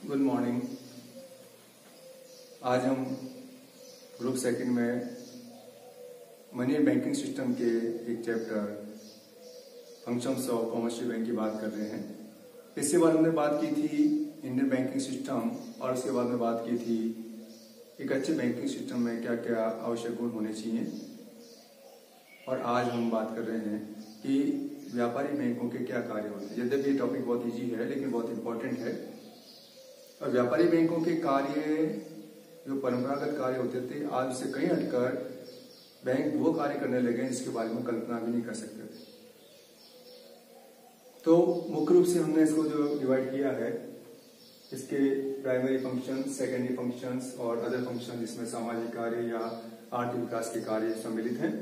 Good morning. आज हम group second में मनी एंड बैंकिंग सिस्टम के एक chapter functions of commercial bank की बात कर रहे हैं। इसके बाद हमने बात की थी इंडियन बैंकिंग सिस्टम और उसके बाद में बात की थी एक अच्छे बैंकिंग सिस्टम में क्या क्या आवश्यक गुण होने चाहिए। और आज हम बात कर रहे हैं कि व्यापारी बैंकों के क्या कार्य होते हैं। यद्यपि ये टॉपिक बहुत इजी है लेकिन बहुत इंपॉर्टेंट है। और व्यापारी बैंकों के कार्य जो परंपरागत कार्य होते थे आज उससे कहीं हटकर बैंक वो कार्य करने लगे जिसके बारे में कल्पना भी नहीं कर सकते थे। तो मुख्य रूप से हमने इसको जो डिवाइड किया है इसके प्राइमरी फंक्शन, सेकेंडरी फंक्शंस और अदर फंक्शन जिसमें सामाजिक कार्य या आर्थिक विकास के कार्य सम्मिलित हैं।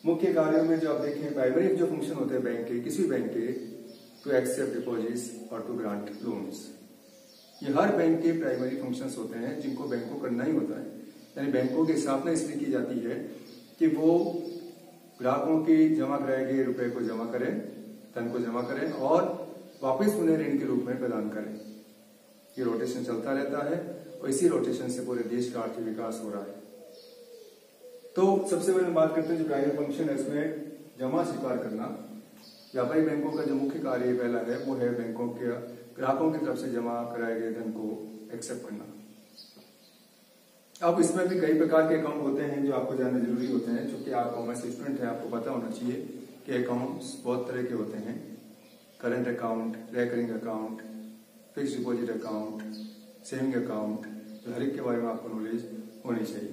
मुख्य कार्यों में जो आप देखें प्राइमरी जो फंक्शन होते हैं बैंक के, किसी बैंक के, टू एक्सेप्ट डिपॉजिट्स और टू ग्रांट लोन्स। ये हर बैंक के प्राइमरी फंक्शंस होते हैं जिनको बैंक को करना ही होता है। यानी बैंकों की स्थापना इसलिए की जाती है कि वो ग्राहकों की जमा कराए गए रुपए को जमा करें, धन को जमा करें और वापस उन्हें ऋण के रूप में प्रदान करें। ये रोटेशन चलता रहता है और इसी रोटेशन से पूरे देश का आर्थिक विकास हो रहा है। तो सबसे पहले बात करते हैं जो प्राइमरी फंक्शन है इसमें जमा स्वीकार करना। व्यापारी बैंकों का जो मुख्य कार्य पहला है वो है बैंकों के ग्राहकों की तरफ से जमा कराए गए धन को एक्सेप्ट करना। अब इसमें भी कई प्रकार के अकाउंट होते हैं जो आपको जानना जरूरी होते हैं। चूंकि आप कॉमर्स स्टूडेंट हैं आपको पता होना चाहिए कि अकाउंट्स बहुत तरह के होते हैं। Current account, recurring account, fix deposit account, saving account, तो हर एक के बारे में आपको नॉलेज होनी चाहिए।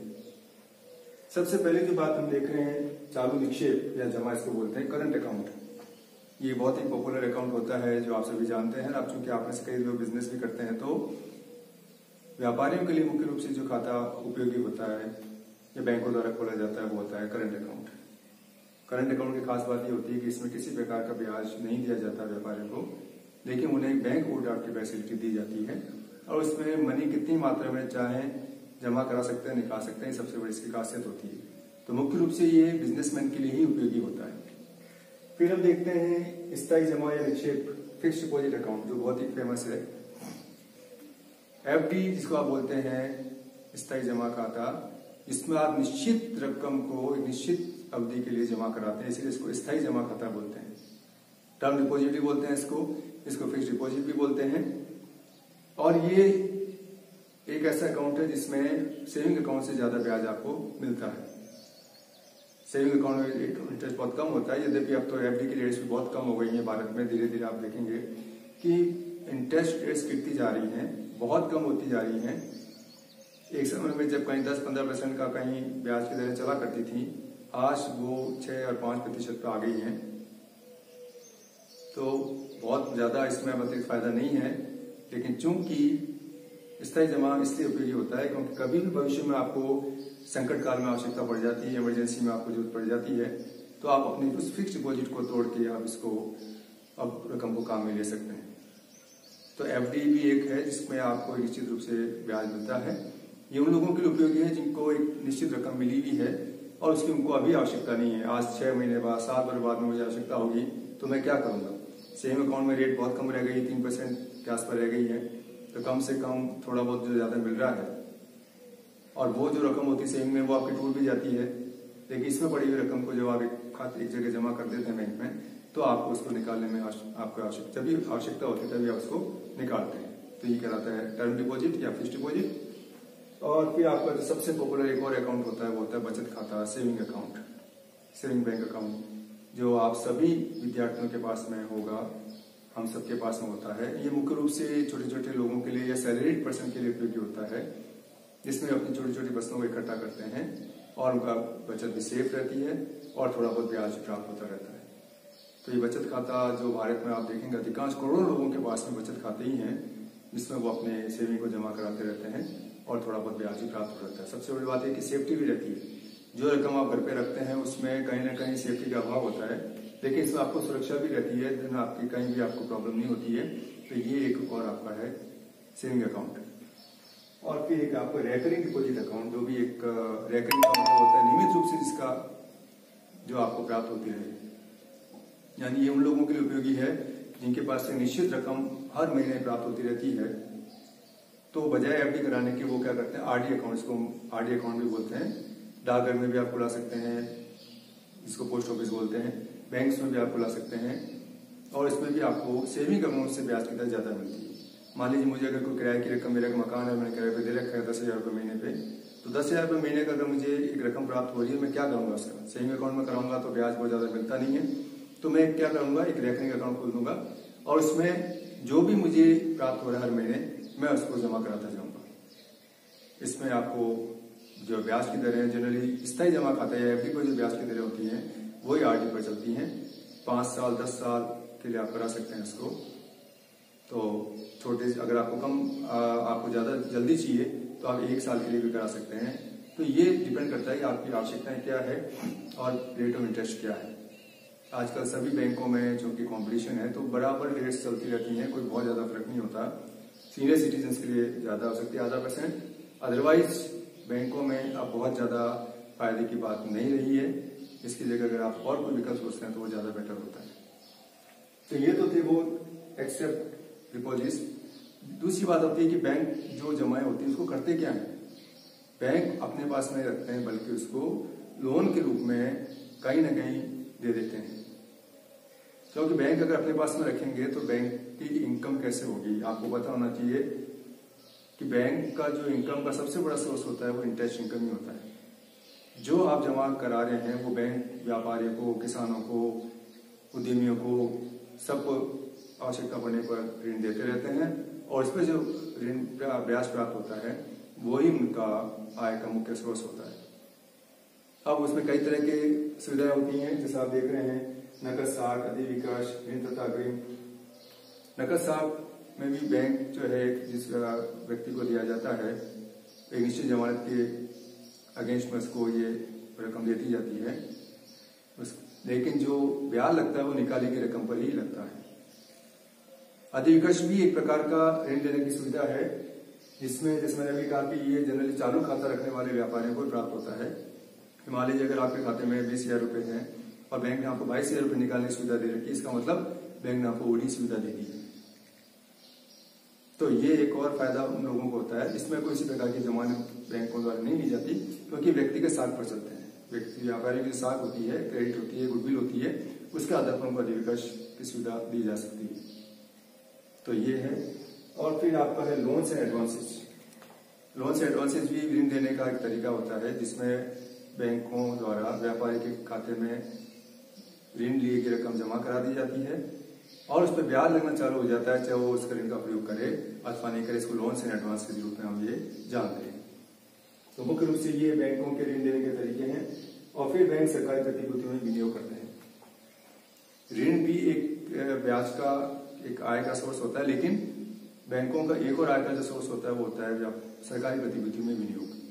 सबसे पहले जो बात हम देख रहे हैं चालू निक्षेप या जमा इसको बोलते हैं करंट अकाउंट। ये बहुत ही पॉपुलर अकाउंट होता है जो आप सभी जानते हैं। आप चूंकि आप में से कई लोग बिजनेस भी करते हैं तो व्यापारियों के लिए मुख्य रूप से जो खाता उपयोगी होता है या बैंकों द्वारा खोला जाता है वो होता है करंट अकाउंट। करंट अकाउंट की खास बात ये होती है कि इसमें किसी प्रकार का ब्याज नहीं दिया जाता व्यापारियों को, लेकिन उन्हें बैंक ओवरड्राफ्ट की फैसिलिटी दी जाती है और उसमें मनी कितनी मात्रा में चाहे जमा करा सकते हैं, निकाल सकते हैं। सबसे बड़ी इसकी खासियत होती है। तो मुख्य रूप से ये बिजनेसमैन के लिए ही उपयोगी होता है। फिर हम देखते हैं स्थायी जमा या निक्षेप, फिक्स डिपॉजिट अकाउंट, जो बहुत ही फेमस है। एफडी जिसको आप बोलते हैं स्थायी जमा खाता, इसमें आप निश्चित रकम को निश्चित अवधि के लिए जमा कराते हैं, इसलिए इसको स्थायी जमा खाता बोलते हैं। टर्म डिपॉजिट भी बोलते हैं इसको फिक्स डिपॉजिट भी बोलते हैं। और ये एक ऐसा अकाउंट है जिसमें सेविंग अकाउंट से ज्यादा ब्याज आपको मिलता है। सेविंग अकाउंट में इंटरेस्ट बहुत कम होता है, यद्यपि अब तो एफडी की रेट्स भी बहुत कम हो गई हैं भारत में। धीरे धीरे आप देखेंगे कि इंटरेस्ट रेट्स गिरती जा रही हैं, बहुत कम होती जा रही हैं। एक समय में जब कहीं 10-15% का कहीं ब्याज की दरें चला करती थी, आज वो 6 और 5% पर आ गई हैं। तो बहुत ज्यादा इसमें अतिरिक्त फायदा नहीं है, लेकिन चूंकि स्थायी जमा इसलिए उपयोगी होता है क्योंकि कभी भी भविष्य में आपको संकट काल में आवश्यकता पड़ जाती है, इमरजेंसी में आपको जरूरत पड़ जाती है, तो आप अपनी उस फिक्स डिपॉजिट को तोड़ के आप इसको अब रकम को काम में ले सकते हैं। तो एफडी भी एक है जिसमें आपको निश्चित रूप से ब्याज मिलता है। ये उन लोगों के लिए उपयोगी है जिनको एक निश्चित रकम मिली हुई है और उसकी उनको अभी आवश्यकता नहीं है। आज 6 महीने बाद, 7 वर्ष बाद में मुझे आवश्यकता होगी तो मैं क्या करूंगा। सेविंग अकाउंट में रेट बहुत कम रह गई, 3% के आसपास रह गई है, तो कम से कम थोड़ा बहुत जो ज्यादा मिल रहा है और वो जो रकम होती है सेविंग में वो आपकी टूट भी जाती है। लेकिन इसमें पड़ी हुई रकम को जब आप एक जगह जमा कर देते हैं बैंक में तो आपको उसको निकालने में आपको जब भी आवश्यकता होती है तभी आप उसको निकालते हैं। तो ये कहलाता है टर्म डिपॉजिट या फिक्स डिपॉजिट। और फिर आपका जो सबसे पॉपुलर एक और अकाउंट होता है वो होता है बचत खाता, saving account, saving bank account, जो आप सभी विद्यार्थियों के पास में होगा, हम सबके पास में होता है। ये मुख्य रूप से छोटे छोटे लोगों के लिए या सैलरीड पर्सन के लिए उपयोगी होता है, जिसमें अपनी छोटी छोटी वस्तुओं को इकट्ठा करते हैं और उनका बचत भी सेफ रहती है और थोड़ा बहुत ब्याज प्राप्त होता रहता है। तो ये बचत खाता जो भारत में आप देखेंगे अधिकांश करोड़ों लोगों के पास में बचत खाते ही हैं, जिसमें वो अपने सेविंग को जमा कराते रहते हैं और थोड़ा बहुत ब्याज भी प्राप्त हो जाता है। सबसे बड़ी बात है कि सेफ्टी भी रहती है। जो रकम आप घर पे रखते हैं उसमें कहीं ना कहीं सेफ्टी का अभाव होता है, लेकिन इसमें आपको सुरक्षा भी रहती है, धन आपकी कहीं भी आपको प्रॉब्लम नहीं होती है। तो ये एक और आपका है सेविंग अकाउंट। और फिर एक आपका रेकरिंग डिपॉजिट अकाउंट, जो भी एक रेकरिंग अकाउंट होता है नियमित रूप से जिसका जो आपको प्राप्त होती है। यानी ये उन लोगों के लिए उपयोगी है जिनके पास से निश्चित रकम हर महीने प्राप्त होती रहती है तो बजाय एफडी कराने के वो क्या करते हैं, आरडी अकाउंट, इसको आरडी अकाउंट भी बोलते हैं। डाकघर में भी आप खुला सकते हैं, जिसको पोस्ट ऑफिस बोलते हैं, बैंक्स में भी आप खुला सकते हैं, और इसमें भी आपको सेविंग अकाउंट से ब्याज की दर ज्यादा मिलती है। मान लीजिए मुझे अगर कोई किराए की रकम, मेरा मकान है, मैंने किराए पे दे रखा है 10,000 रुपये महीने पे, तो 10,000 रुपये महीने का अगर मुझे एक रकम प्राप्त हो रही है, मैं क्या करूंगा उसका? सेविंग अकाउंट में कराऊंगा तो ब्याज बहुत ज्यादा मिलता नहीं है, तो मैं क्या करूंगा, एक रेकरिंग अकाउंट खोल दूंगा और उसमें जो भी मुझे प्राप्त हो रहा है हर महीने, मैं उसको जमा कराता जाऊंगा। इसमें आपको जो ब्याज की दरें जनरली स्थायी जमा खाता है एफडी पर जो ब्याज की दरें होती हैं वही आरडी पर चलती हैं। 5 साल 10 साल के लिए आप करा सकते हैं इसको। तो छोटे, अगर आपको कम आपको ज्यादा जल्दी चाहिए तो आप 1 साल के लिए भी करा सकते हैं। तो ये डिपेंड करता है कि आपकी आवश्यकताएं क्या है और रेट ऑफ इंटरेस्ट क्या है। आजकल सभी बैंकों में चूंकि कंपटीशन है तो बराबर रेट्स चलती रहती हैं, कोई बहुत ज्यादा फर्क नहीं होता। सीनियर सिटीजन के लिए ज्यादा हो सकती है %, अदरवाइज बैंकों में अब बहुत ज्यादा फायदे की बात नहीं रही है। इसकी जगह अगर आप और कोई विकल्प सोचते हैं तो वो ज्यादा बेटर होता है। तो ये तो थे वो एक्सेप्ट डिपॉजिट्स। दूसरी बात होती है कि बैंक जो जमाएं होती है उसको करते क्या है, बैंक अपने पास नहीं रखते हैं बल्कि उसको लोन के रूप में कहीं ना कहीं दे देते हैं। क्योंकि बैंक अगर अपने पास में रखेंगे तो बैंक की इनकम कैसे होगी, आपको पता होना चाहिए कि बैंक का जो इनकम का सबसे बड़ा सोर्स होता है वो इंटरेस्ट इनकम ही होता है। जो आप जमा करा रहे हैं वो बैंक व्यापारियों को, किसानों को, उद्यमियों को, सबको आवश्यकता पड़ने पर ऋण देते रहते हैं और इस पर जो ऋण ब्याज प्राप्त होता है वही उनका आय का मुख्य स्रोत होता है। अब उसमें कई तरह के सुविधाएं होती हैं, जैसे आप देख रहे हैं नकद साख, अधिविकास, ऋण तथा अग्रिम। नकद साख में भी बैंक जो है जिस व्यक्ति को दिया जाता है एक निश्चित जमानत के अगेंस्ट में उसको ये रकम देती जाती है, लेकिन जो ब्याज लगता है वो निकाली की रकम पर ही लगता है। अधिविकास भी एक प्रकार का ऋण देने की सुविधा है, जिसमें जैसे मैंने अभी कहा कि ये जनरली चालू खाता रखने वाले व्यापारियों को प्राप्त होता है। मान लीजिए अगर आपके खाते में 20,000 रुपए हैं और बैंक ने आपको 22,000 रुपए निकालने की सुविधा दे रखी है, इसका मतलब बैंक ने आपको ओडी सुविधा दे दी है। तो ये एक और फायदा उन लोगों को होता है। इसमें कोई इसी प्रकार की जमानत बैंकों द्वारा नहीं ली जाती, क्योंकि व्यक्ति के साख पर चलते हैं। व्यक्ति व्यापारी की साख होती है, क्रेडिट होती है, गुडविल होती है, उसके आधार पर उनको अधिविकास की सुविधा दी जा सकती है। तो ये है। और फिर आपका है loans and advances. Loans and advances भी ऋण देने का एक तरीका होता है, जिसमें बैंकों द्वारा व्यापारी के खाते में ऋण लिए की रकम जमा करा दी जाती है और उस पर ब्याज लगना चालू हो जाता है, चाहे वो उस ऋण का प्रयोग करे अथवा नहीं करे। इसको लोन्स एंड एडवांस के रूप में हम ये जानते हैं। तो मुख्य रूप से ये बैंकों के ऋण देने के तरीके हैं। और फिर बैंक सरकारी प्रतिभूतियों में विनियोग करते हैं। ऋण भी एक ब्याज का एक आय का सोर्स होता है, लेकिन बैंकों का एक और आय का जो सोर्स होता है वो होता है सरकारी प्रतिभूतियों में विनियोग।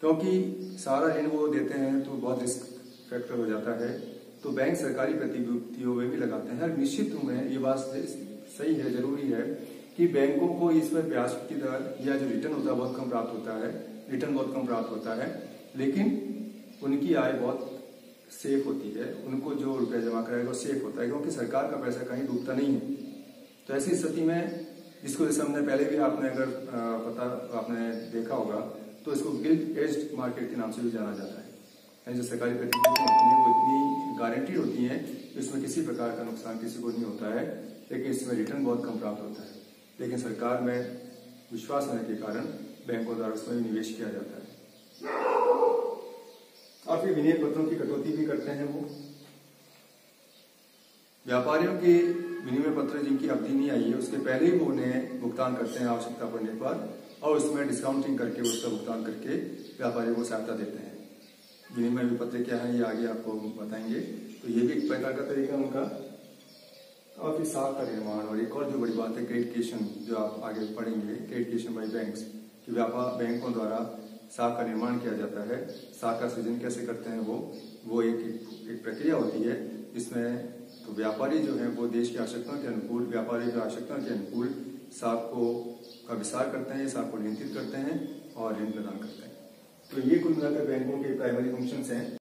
क्योंकि सारा ऋण वो देते हैं तो बहुत रिस्क फैक्टर हो जाता है, तो बैंक सरकारी प्रतिभूतियों में भी लगाते हैं। हर निश्चित में ये बात सही है, जरूरी है कि बैंकों को इस पर ब्याज की दर या जो रिटर्न होता है बहुत कम प्राप्त होता है, रिटर्न बहुत कम प्राप्त होता है, लेकिन उनकी आय बहुत सेफ होती है। उनको जो रुपया जमा कराएगा वो सेफ होता है, क्योंकि सरकार का पैसा कहीं डूबता नहीं है। तो ऐसी स्थिति में जिसको जैसे हमने पहले भी आपने अगर आपने देखा होगा तो इसको गिल्ट एज्ड मार्केट के नाम से भी जाना जाता है। जो सरकारी प्रतिभूतियां होती हैं वो इतनी गारंटीड होती हैं, इसमें किसी प्रकार का नुकसान किसी को नहीं होता है, लेकिन इसमें रिटर्न बहुत कम प्राप्त होता है। लेकिन सरकार में विश्वास होने के कारण बैंकों द्वारा उसमें निवेश किया जाता है। और फिर विनिमय पत्रों की कटौती भी करते हैं वो। व्यापारियों के विनिमय पत्र जिनकी अवधि नहीं आई है उसके पहले ही वो उन्हें भुगतान करते हैं आवश्यकता पड़ने पर, और उसमें डिस्काउंटिंग करके उसका भुगतान करके व्यापारियों को सहायता देते हैं। विनिमय पत्र क्या है ये आगे आपको बताएंगे। तो ये भी एक प्रकार का तरीका उनका। और फिर साख का निर्माण, और एक और जो बड़ी बात है क्रेडिटेशन, जो आप आगे पढ़ेंगे, क्रेडिटेशन बाई बैंक्स, कि बैंकों द्वारा साख का निर्माण किया जाता है। साख का सृजन कैसे करते हैं वो एक प्रक्रिया होती है, जिसमें तो व्यापारी जो है वो देश की आवश्यकताओं के अनुकूल, व्यापारी की आवश्यकताओं के अनुकूल साख का विस्तार करते हैं, साख को नियंत्रित करते हैं और ऋण प्रदान करते हैं। तो ये कुल मिलाकर बैंकों के प्राइमरी फंक्शंस हैं।